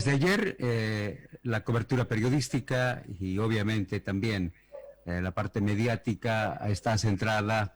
Desde ayer, la cobertura periodística y obviamente también la parte mediática está centrada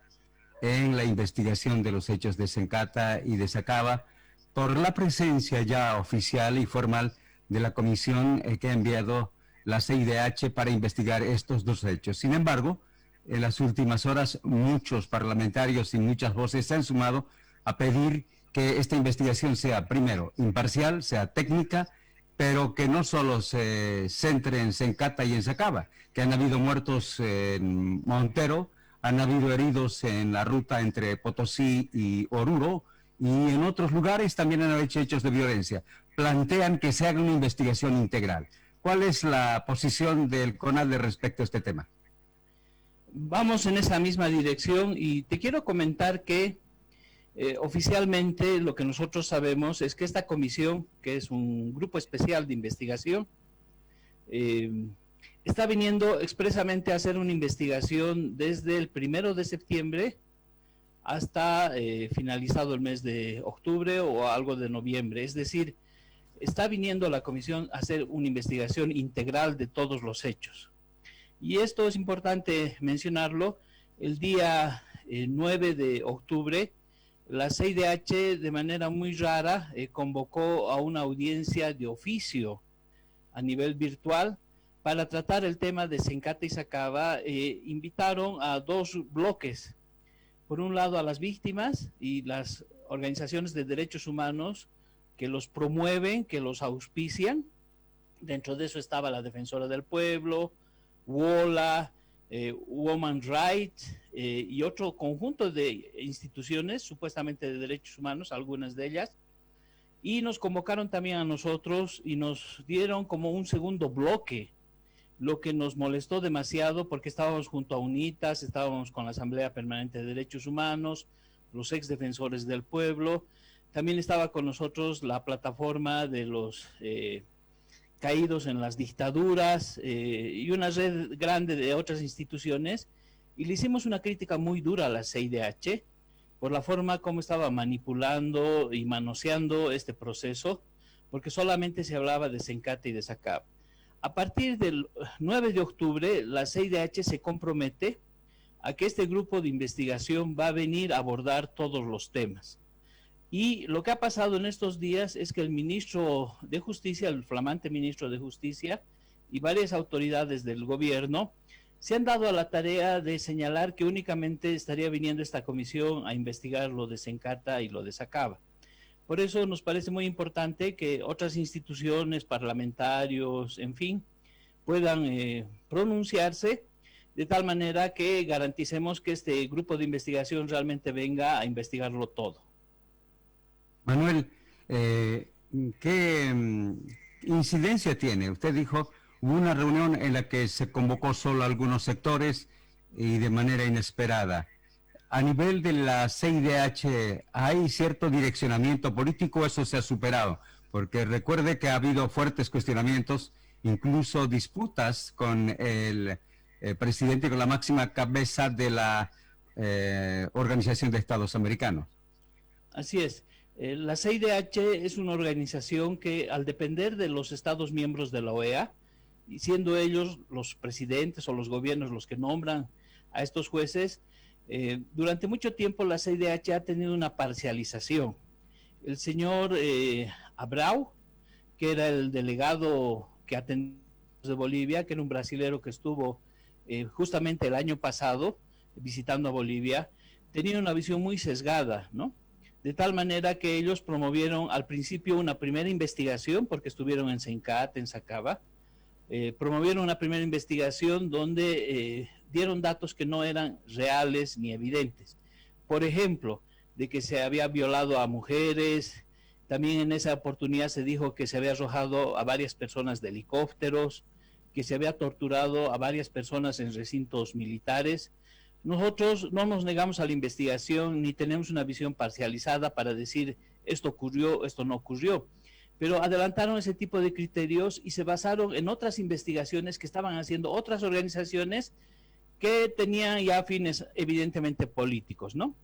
en la investigación de los hechos de Sencata y de Sacaba por la presencia ya oficial y formal de la comisión que ha enviado la CIDH para investigar estos dos hechos. Sin embargo, en las últimas horas muchos parlamentarios y muchas voces se han sumado a pedir que esta investigación sea, primero, imparcial, sea técnica, pero que no solo se centre en Sencata y en Sacaba, que han habido muertos en Montero, han habido heridos en la ruta entre Potosí y Oruro, y en otros lugares también han hecho hechos de violencia. Plantean que se haga una investigación integral. ¿Cuál es la posición del CONADE respecto a este tema? Vamos en esa misma dirección y te quiero comentar que oficialmente lo que nosotros sabemos es que esta comisión, que es un grupo especial de investigación, está viniendo expresamente a hacer una investigación desde el 1 de septiembre hasta finalizado el mes de octubre o algo de noviembre. Es decir, está viniendo la comisión a hacer una investigación integral de todos los hechos. Y esto es importante mencionarlo. El día 9 de octubre, la CIDH de manera muy rara convocó a una audiencia de oficio a nivel virtual para tratar el tema de Sencata y Sacaba. Invitaron a dos bloques. Por un lado a las víctimas y las organizaciones de derechos humanos que los promueven, que los auspician. Dentro de eso estaba la Defensora del Pueblo, WOLA, Women's Rights y otro conjunto de instituciones supuestamente de derechos humanos, algunas de ellas, y nos convocaron también a nosotros y nos dieron como un segundo bloque, lo que nos molestó demasiado porque estábamos junto a UNITAS, estábamos con la Asamblea Permanente de Derechos Humanos, los ex defensores del pueblo, también estaba con nosotros la plataforma de los caídos en las dictaduras y una red grande de otras instituciones, y le hicimos una crítica muy dura a la CIDH por la forma como estaba manipulando y manoseando este proceso, porque solamente se hablaba de Sencata y de Sacaba. A partir del 9 de octubre, la CIDH se compromete a que este grupo de investigación va a venir a abordar todos los temas. Y lo que ha pasado en estos días es que el ministro de Justicia, el flamante ministro de Justicia y varias autoridades del gobierno se han dado a la tarea de señalar que únicamente estaría viniendo esta comisión a investigar lo de Sencata y lo de Sacaba. Por eso nos parece muy importante que otras instituciones, parlamentarios, en fin, puedan pronunciarse de tal manera que garanticemos que este grupo de investigación realmente venga a investigarlo todo. Manuel, ¿qué incidencia tiene? Usted dijo, hubo una reunión en la que se convocó solo a algunos sectores y de manera inesperada. A nivel de la CIDH, ¿hay cierto direccionamiento político? ¿Eso se ha superado? Porque recuerde que ha habido fuertes cuestionamientos, incluso disputas con el presidente, con la máxima cabeza de la Organización de Estados Americanos. Así es. La CIDH es una organización que, al depender de los estados miembros de la OEA, y siendo ellos los presidentes o los gobiernos los que nombran a estos jueces, durante mucho tiempo la CIDH ha tenido una parcialización. El señor Abreu, que era el delegado que atendió de Bolivia, que era un brasilero que estuvo justamente el año pasado visitando a Bolivia, tenía una visión muy sesgada, ¿no? De tal manera que ellos promovieron al principio una primera investigación, porque estuvieron en Sencata, en Sacaba, promovieron una primera investigación donde dieron datos que no eran reales ni evidentes. Por ejemplo, de que se había violado a mujeres, también en esa oportunidad se dijo que se había arrojado a varias personas de helicópteros, que se había torturado a varias personas en recintos militares. Nosotros no nos negamos a la investigación ni tenemos una visión parcializada para decir esto ocurrió, esto no ocurrió, pero adelantaron ese tipo de criterios y se basaron en otras investigaciones que estaban haciendo otras organizaciones que tenían ya fines evidentemente políticos, ¿no?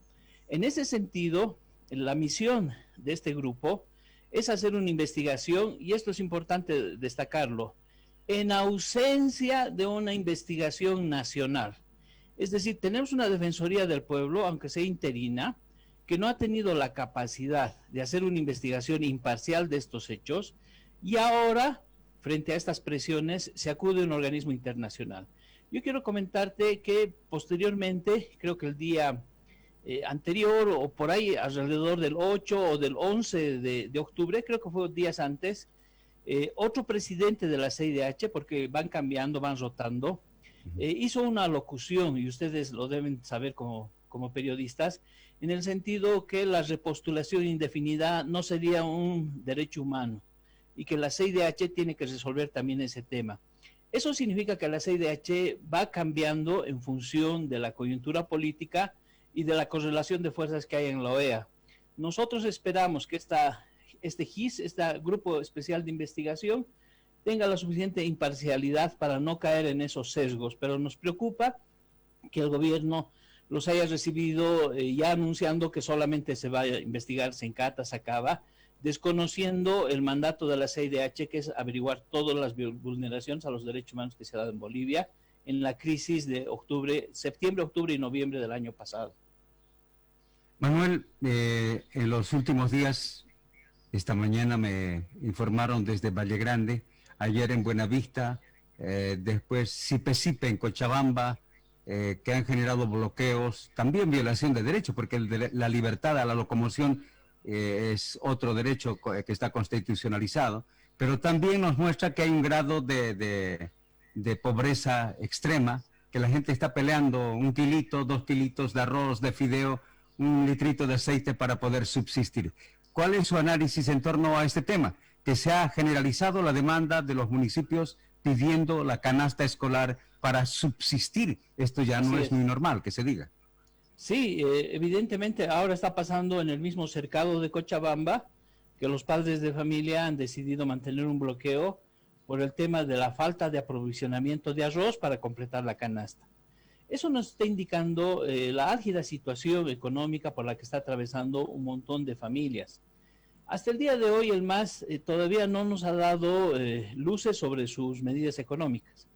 En ese sentido, la misión de este grupo es hacer una investigación, y esto es importante destacarlo, en ausencia de una investigación nacional. Es decir, tenemos una Defensoría del Pueblo, aunque sea interina, que no ha tenido la capacidad de hacer una investigación imparcial de estos hechos, y ahora, frente a estas presiones, se acude a un organismo internacional. Yo quiero comentarte que posteriormente, creo que el día anterior o por ahí alrededor del 8 o del 11 de octubre, creo que fue días antes, otro presidente de la CIDH, porque van cambiando, van rotando, hizo una locución, y ustedes lo deben saber como periodistas, en el sentido que la repostulación indefinida no sería un derecho humano y que la CIDH tiene que resolver también ese tema. Eso significa que la CIDH va cambiando en función de la coyuntura política y de la correlación de fuerzas que hay en la OEA. Nosotros esperamos que este GIS, este Grupo Especial de Investigación, tenga la suficiente imparcialidad para no caer en esos sesgos, pero nos preocupa que el gobierno los haya recibido ya anunciando que solamente se va a investigar Sencata, Sacaba, desconociendo el mandato de la CIDH, que es averiguar todas las vulneraciones a los derechos humanos que se han dado en Bolivia en la crisis de septiembre, octubre y noviembre del año pasado. Manuel, en los últimos días, esta mañana me informaron desde Valle Grande, ayer en Buenavista, después Sipe en Cochabamba, que han generado bloqueos, también violación de derechos, porque la libertad a la locomoción es otro derecho que está constitucionalizado, pero también nos muestra que hay un grado de pobreza extrema, que la gente está peleando 1 kilito, 2 kilitos de arroz, de fideo, 1 litrito de aceite para poder subsistir. ¿Cuál es su análisis en torno a este tema? Que se ha generalizado la demanda de los municipios pidiendo la canasta escolar para subsistir. Esto ya no es muy normal que se diga. Sí, evidentemente ahora está pasando en el mismo cercado de Cochabamba, que los padres de familia han decidido mantener un bloqueo por el tema de la falta de aprovisionamiento de arroz para completar la canasta. Eso nos está indicando la álgida situación económica por la que está atravesando un montón de familias. Hasta el día de hoy el MAS todavía no nos ha dado luces sobre sus medidas económicas.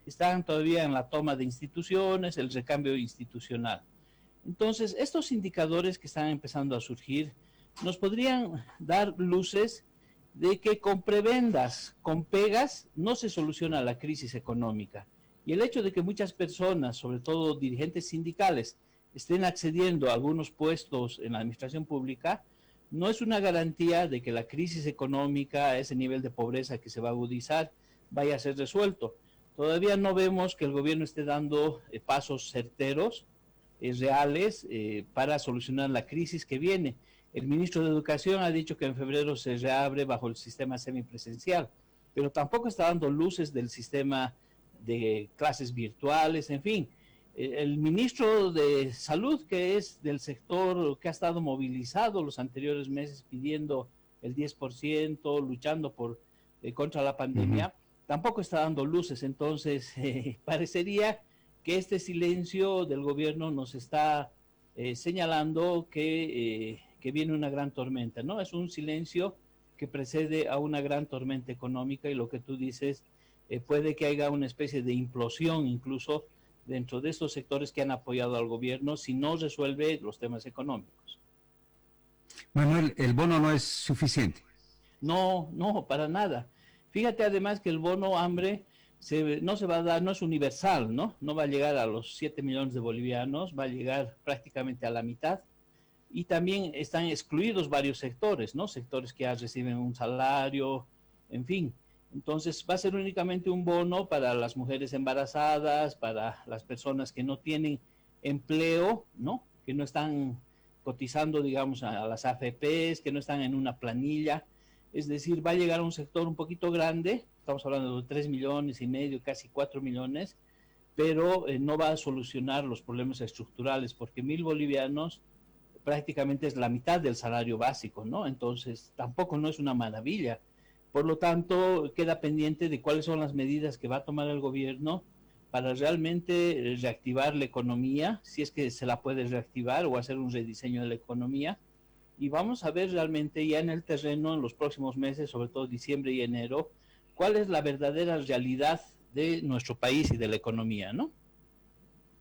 Están todavía en la toma de instituciones, el recambio institucional. Entonces, estos indicadores que están empezando a surgir nos podrían dar luces de que con prebendas, con pegas, no se soluciona la crisis económica. Y el hecho de que muchas personas, sobre todo dirigentes sindicales, estén accediendo a algunos puestos en la administración pública, no es una garantía de que la crisis económica, ese nivel de pobreza que se va a agudizar, vaya a ser resuelto. Todavía no vemos que el gobierno esté dando pasos certeros, reales, para solucionar la crisis que viene. El ministro de Educación ha dicho que en febrero se reabre bajo el sistema semipresencial, pero tampoco está dando luces del sistema de clases virtuales, en fin. El ministro de Salud, que es del sector que ha estado movilizado los anteriores meses pidiendo el 10%, luchando contra la pandemia, tampoco está dando luces. Entonces, parecería que este silencio del gobierno nos está señalando que viene una gran tormenta, ¿no? Es un silencio que precede a una gran tormenta económica, y lo que tú dices, puede que haya una especie de implosión incluso dentro de estos sectores que han apoyado al gobierno si no resuelve los temas económicos. Manuel, el bono no es suficiente. No, para nada. Fíjate además que el bono hambre no se va a dar, no es universal, ¿no? No va a llegar a los 7 millones de bolivianos, va a llegar prácticamente a la mitad. Y también están excluidos varios sectores, ¿no? Sectores que ya reciben un salario, en fin. Entonces va a ser únicamente un bono para las mujeres embarazadas, para las personas que no tienen empleo, ¿no? Que no están cotizando, digamos, a las AFPs, que no están en una planilla. Es decir, va a llegar a un sector un poquito grande, estamos hablando de 3 millones y medio, casi 4 millones, pero no va a solucionar los problemas estructurales, porque 1.000 bolivianos prácticamente es la mitad del salario básico, ¿no? Entonces tampoco no es una maravilla. Por lo tanto, queda pendiente de cuáles son las medidas que va a tomar el gobierno para realmente reactivar la economía, si es que se la puede reactivar, o hacer un rediseño de la economía, y vamos a ver realmente ya en el terreno en los próximos meses, sobre todo diciembre y enero, cuál es la verdadera realidad de nuestro país y de la economía, ¿no?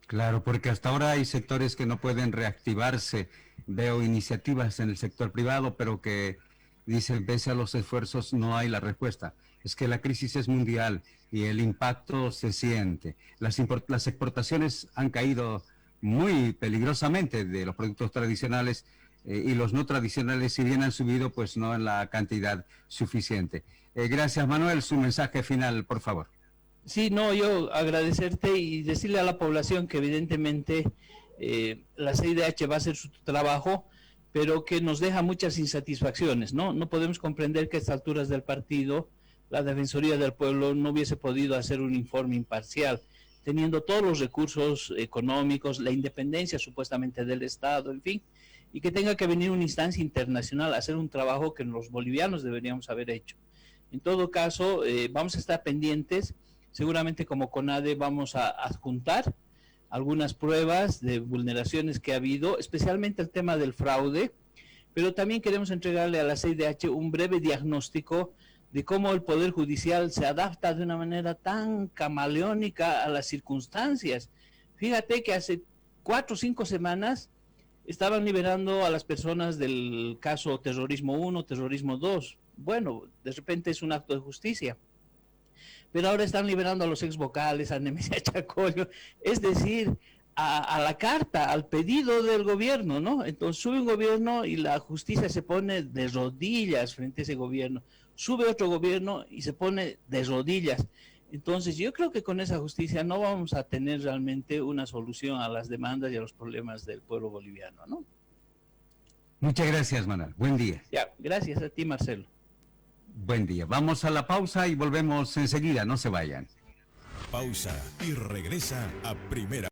Claro, porque hasta ahora hay sectores que no pueden reactivarse. Veo iniciativas en el sector privado, pero que dicen, pese a los esfuerzos, no hay la respuesta. Es que la crisis es mundial y el impacto se siente. Las exportaciones han caído muy peligrosamente de los productos tradicionales y los no tradicionales, si bien han subido, pues no en la cantidad suficiente. Gracias, Manuel. Su mensaje final, por favor. Sí, no, yo agradecerte y decirle a la población que evidentemente la CIDH va a hacer su trabajo, pero que nos deja muchas insatisfacciones, ¿no? No podemos comprender que a estas alturas del partido la Defensoría del Pueblo no hubiese podido hacer un informe imparcial, teniendo todos los recursos económicos, la independencia supuestamente del Estado, en fin, y que tenga que venir una instancia internacional a hacer un trabajo que los bolivianos deberíamos haber hecho. En todo caso, vamos a estar pendientes. Seguramente como CONADE vamos a adjuntar algunas pruebas de vulneraciones que ha habido, especialmente el tema del fraude, pero también queremos entregarle a la CIDH un breve diagnóstico de cómo el Poder Judicial se adapta de una manera tan camaleónica a las circunstancias. Fíjate que hace 4 o 5 semanas estaban liberando a las personas del caso terrorismo 1, terrorismo 2. Bueno, de repente es un acto de justicia. Pero ahora están liberando a los ex vocales, a Nemesia Chacollo, es decir, a la carta, al pedido del gobierno, ¿no? Entonces sube un gobierno y la justicia se pone de rodillas frente a ese gobierno, sube otro gobierno y se pone de rodillas. Entonces yo creo que con esa justicia no vamos a tener realmente una solución a las demandas y a los problemas del pueblo boliviano, ¿no? Muchas gracias, Manuel. Buen día. Ya, gracias a ti, Marcelo. Buen día. Vamos a la pausa y volvemos enseguida. No se vayan. Pausa y regresa a Primera.